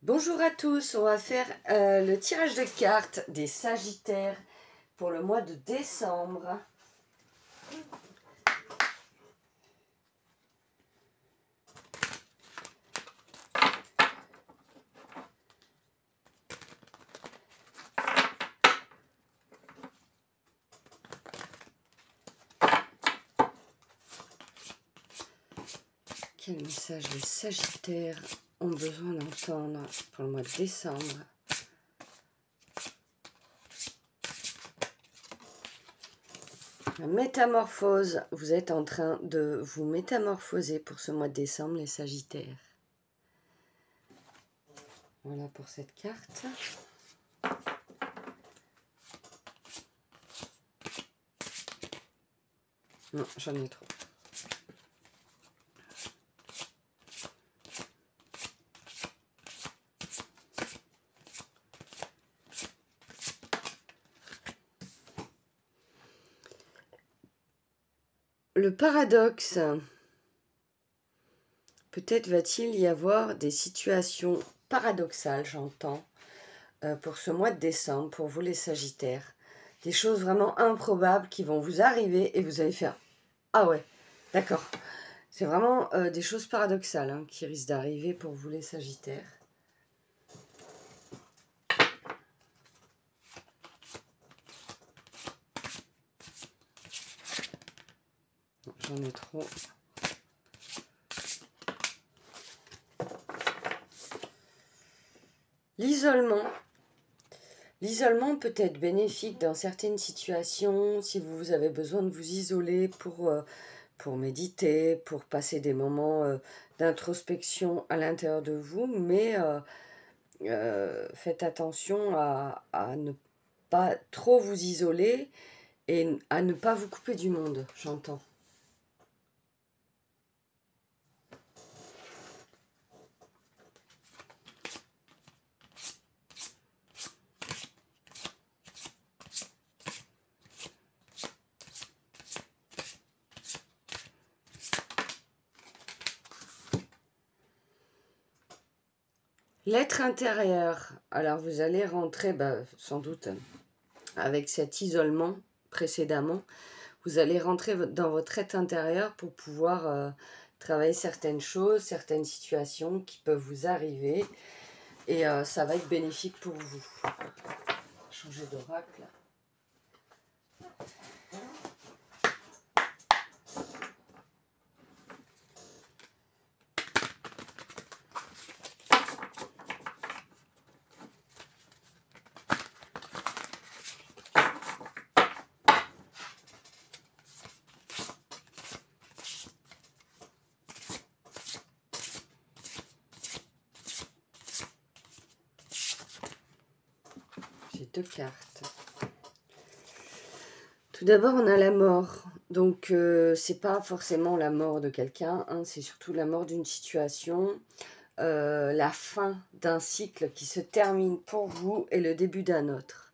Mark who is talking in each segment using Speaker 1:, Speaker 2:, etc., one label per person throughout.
Speaker 1: Bonjour à tous, on va faire le tirage de cartes des Sagittaires pour le mois de décembre. Quel message les Sagittaires ont besoin d'entendre pour le mois de décembre? La métamorphose, vous êtes en train de vous métamorphoser pour ce mois de décembre, les Sagittaires. Voilà pour cette carte. Non, j'en ai trop. Le paradoxe, peut-être va-t-il y avoir des situations paradoxales, j'entends, pour ce mois de décembre, pour vous les Sagittaires. Des choses vraiment improbables qui vont vous arriver et vous allez faire « Ah ouais, d'accord ». C'est vraiment des choses paradoxales qui risquent d'arriver pour vous les Sagittaires. J'en ai trop. L'isolement. L'isolement peut être bénéfique dans certaines situations, si vous avez besoin de vous isoler pour méditer, pour passer des moments d'introspection à l'intérieur de vous, mais faites attention à ne pas trop vous isoler et à ne pas vous couper du monde, j'entends. L'être intérieur, alors vous allez rentrer, sans doute, avec cet isolement précédemment, vous allez rentrer dans votre être intérieur pour pouvoir travailler certaines choses, certaines situations qui peuvent vous arriver, et ça va être bénéfique pour vous. Changer d'oracle. J'ai deux cartes. Tout d'abord, on a la mort. Donc, c'est pas forcément la mort de quelqu'un, c'est surtout la mort d'une situation, la fin d'un cycle qui se termine pour vous et le début d'un autre.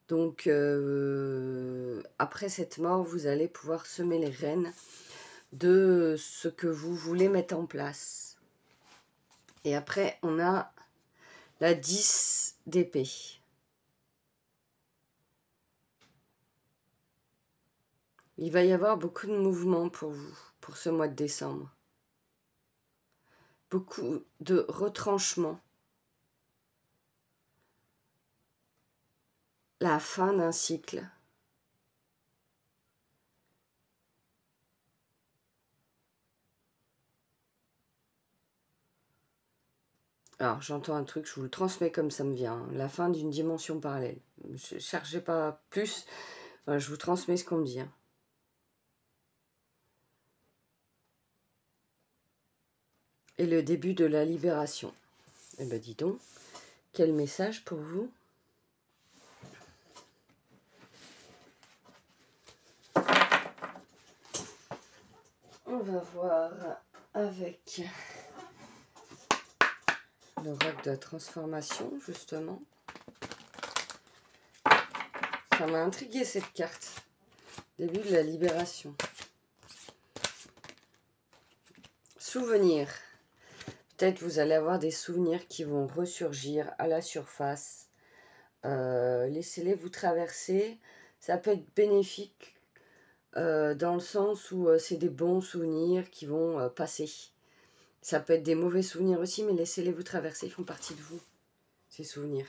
Speaker 1: Donc, après cette mort, vous allez pouvoir semer les graines de ce que vous voulez mettre en place. Et après, on a la 10 d'épée. Il va y avoir beaucoup de mouvements pour vous, pour ce mois de décembre. Beaucoup de retranchements. La fin d'un cycle. Alors, j'entends un truc, je vous le transmets comme ça me vient. La fin d'une dimension parallèle. Ne cherchez pas plus, je vous transmets ce qu'on me dit. Et le début de la libération. Eh bien, dis donc, quel message pour vous? On va voir avec l'oracle de la transformation, justement. Ça m'a intrigué cette carte. Début de la libération. Souvenir. Peut-être vous allez avoir des souvenirs qui vont ressurgir à la surface. Laissez-les vous traverser. Ça peut être bénéfique dans le sens où c'est des bons souvenirs qui vont passer. Ça peut être des mauvais souvenirs aussi, mais laissez-les vous traverser, ils font partie de vous, ces souvenirs.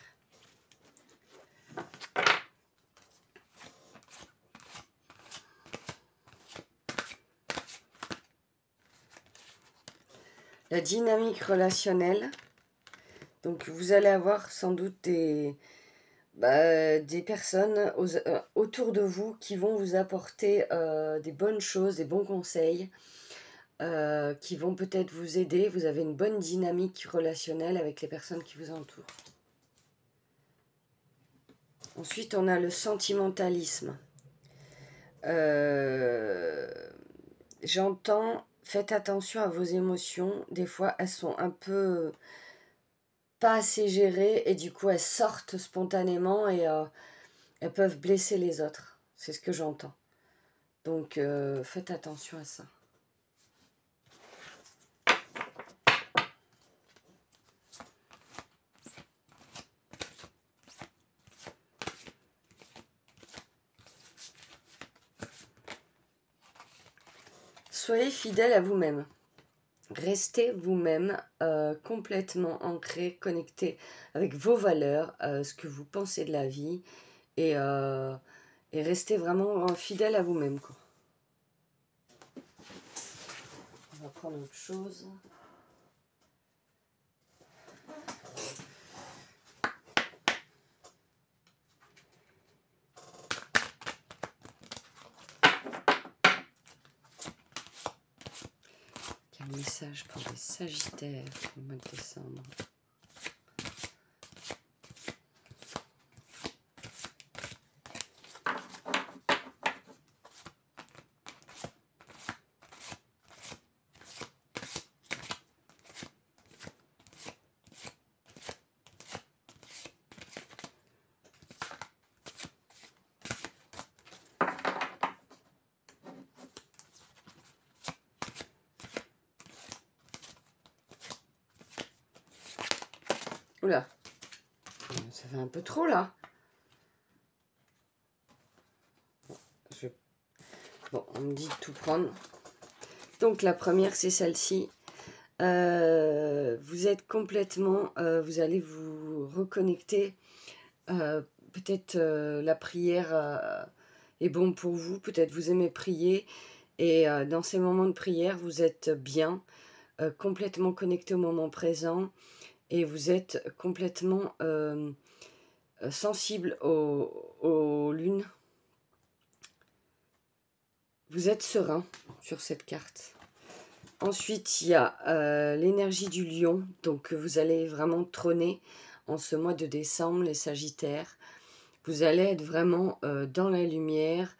Speaker 1: La dynamique relationnelle. Donc vous allez avoir sans doute des personnes autour de vous qui vont vous apporter des bonnes choses, des bons conseils, qui vont peut-être vous aider. Vous avez une bonne dynamique relationnelle avec les personnes qui vous entourent. Ensuite, on a le sentimentalisme. J'entends, faites attention à vos émotions. Des fois, elles sont un peu pas assez gérées et du coup, elles sortent spontanément et elles peuvent blesser les autres. C'est ce que j'entends. Donc, faites attention à ça. Soyez fidèle à vous-même. Restez vous-même complètement ancré, connecté avec vos valeurs, ce que vous pensez de la vie et restez vraiment fidèle à vous-même. On va prendre autre chose. Quel message pour les Sagittaires au mois de décembre? Oula, ça fait un peu trop là. Bon, on me dit de tout prendre. Donc la première, c'est celle-ci. Vous êtes complètement, vous allez vous reconnecter. Peut-être la prière est bon pour vous. Peut-être vous aimez prier. Et dans ces moments de prière, vous êtes bien, complètement connecté au moment présent. Et vous êtes complètement sensible aux lunes. Vous êtes serein sur cette carte. Ensuite, il y a l'énergie du lion. Donc, vous allez vraiment trôner en ce mois de décembre, les Sagittaires. Vous allez être vraiment dans la lumière,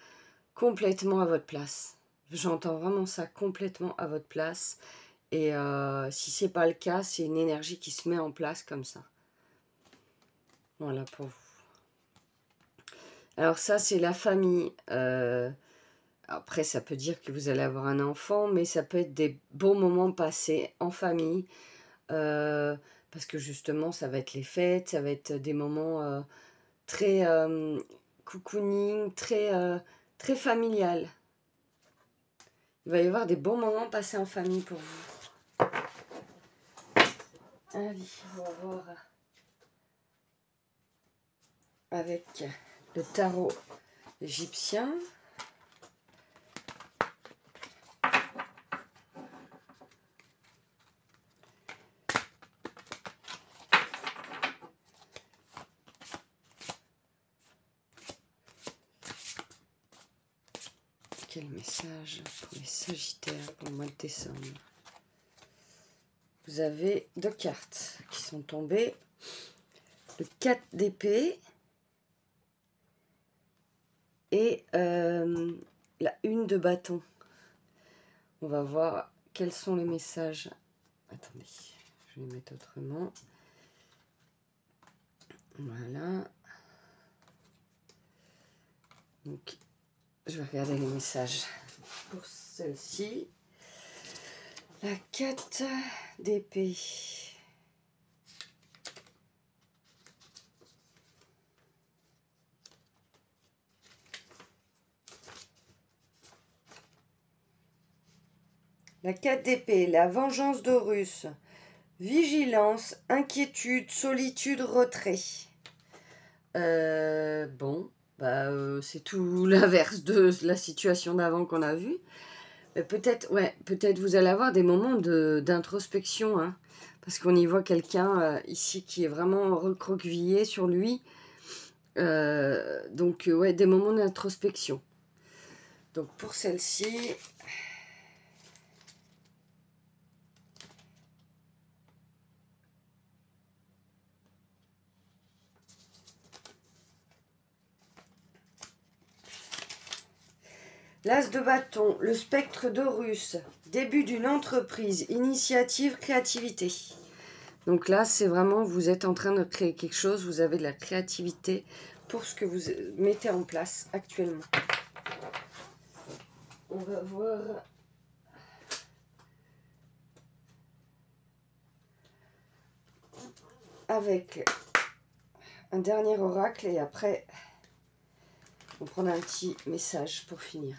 Speaker 1: complètement à votre place. J'entends vraiment ça, complètement à votre place. Et si ce n'est pas le cas, c'est une énergie qui se met en place comme ça. Voilà pour vous. Alors ça, c'est la famille. Après, ça peut dire que vous allez avoir un enfant, mais ça peut être des beaux moments passés en famille. Parce que justement, ça va être les fêtes, ça va être des moments très cocooning, très familial. Il va y avoir des bons moments passés en famille pour vous. Allez, on va voir avec le tarot égyptien. Quel message pour les Sagittaires pour le mois de décembre? Vous avez deux cartes qui sont tombées. Le 4 d'épée et la 1 de bâton. On va voir quels sont les messages. Attendez, je vais les mettre autrement. Voilà. Donc, je vais regarder les messages pour celle-ci. La 4 d'épée. La 4 d'épée, la vengeance d'Horus. Vigilance, inquiétude, solitude, retrait. Bon, c'est tout l'inverse de la situation d'avant qu'on a vue. Peut-être, ouais, peut-être vous allez avoir des moments d'introspection, hein, parce qu'on y voit quelqu'un ici qui est vraiment recroquevillé sur lui. Donc, ouais, des moments d'introspection. Donc, pour celle-ci... L'As de bâton, le spectre d'Horus, début d'une entreprise, initiative, créativité. Donc là, c'est vraiment, vous êtes en train de créer quelque chose, vous avez de la créativité pour ce que vous mettez en place actuellement. On va voir... avec un dernier oracle et après, on prend un petit message pour finir.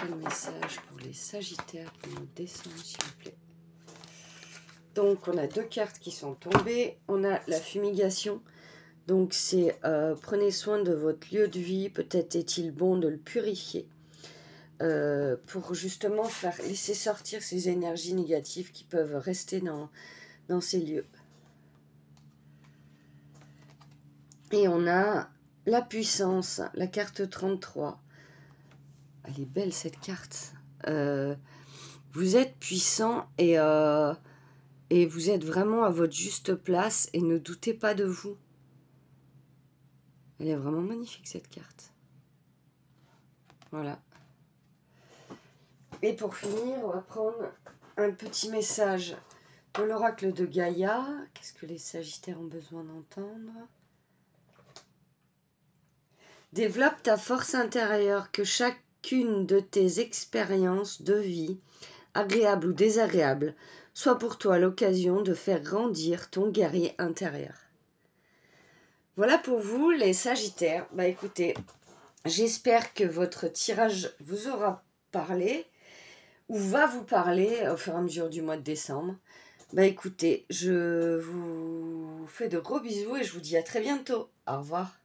Speaker 1: Quel message pour les Sagittaires qui nous descendent, s'il vous plaît. Donc, on a 2 cartes qui sont tombées. On a la fumigation. Donc, c'est prenez soin de votre lieu de vie. Peut-être est-il bon de le purifier. Pour justement laisser sortir ces énergies négatives qui peuvent rester dans ces lieux. Et on a la puissance, la carte 33. Elle est belle cette carte. Vous êtes puissant et vous êtes vraiment à votre juste place et ne doutez pas de vous. Elle est vraiment magnifique cette carte. Voilà. Et pour finir, on va prendre un petit message de l'oracle de Gaïa. Qu'est-ce que les Sagittaires ont besoin d'entendre? Développe ta force intérieure, que chacune de tes expériences de vie, agréables ou désagréables, soit pour toi l'occasion de faire grandir ton guerrier intérieur. Voilà pour vous les Sagittaires. Écoutez, j'espère que votre tirage vous aura parlé ou va vous parler au fur et à mesure du mois de décembre. Écoutez, je vous fais de gros bisous et je vous dis à très bientôt. Au revoir.